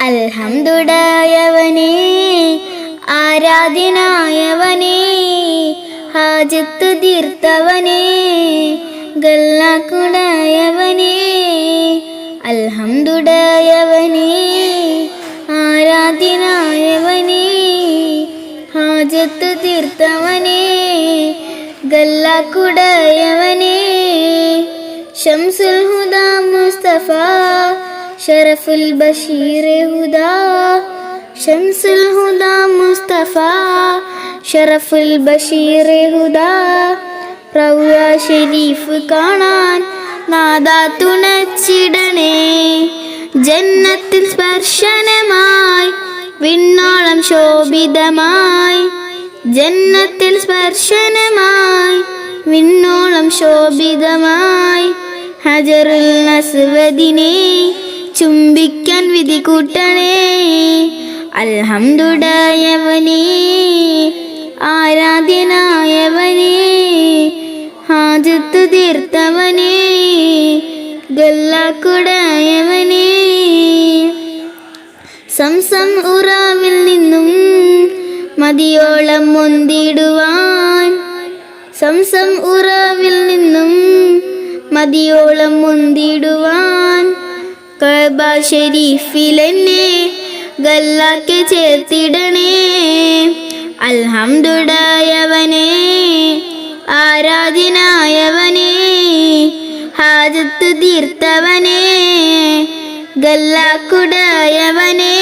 അൽഹംദുലില്ലാഹയവനേ ആരാധ്യനായവനേ ഹാജത്ത് തീർത്തവനേ ഗല്ലാക്കുടയവനേ അൽഹംദുലില്ലാഹയവനേ ആരാധ്യനായവനേ ഹാജത്ത് തീർത്തവനേ ഗല്ലാക്കുടയവനേ ശംസുൽ ഹുദാ മുസ്തഫ ഷറഫുൽ ബഷീർ ഹുദാ ശംസുൽ ഹുദാ മുസ്തഫ ഷറഫുൽ ബഷീർ ഹുദാ റൗള ഷരീഫ് കാണാൻ നാദാ തുണച്ചിടണേ ജന്നത്തിൽ സ്പർശനമായി വിണ്ണോളം ശോഭിതമായി ജന്നത്തിൽ സ്പർശനമായി വിണ്ണോളം ശോഭിതമായി ഹജറുൽ അസ്വദിനെ ചുംബിക്കാൻ വിധി കൂട്ടണേ അൽഹംദുലില്ലാഹയവനേ ആരാധ്യനായവനേ ഹാജത്ത് തീർത്തവനേ ഗല്ലാക്കുടയവനേ സംസം ഉറാവിൽ നിന്നും മതിയോളം മുന്തിടുവാൻ സംസം ഉറാവിൽ നിന്നും മതിയോളം മുന്തിടുവാൻ കഅബ ഷരീഫിലെന്നെ ഗല്ലാക്ക് ചേർത്തിടണേ അൽഹംദുലില്ലാഹയവനേ ആരാധ്യനായവനേ ഹാജത്ത് തീർത്തവനേ ഗല്ലാക്കുടയവനേ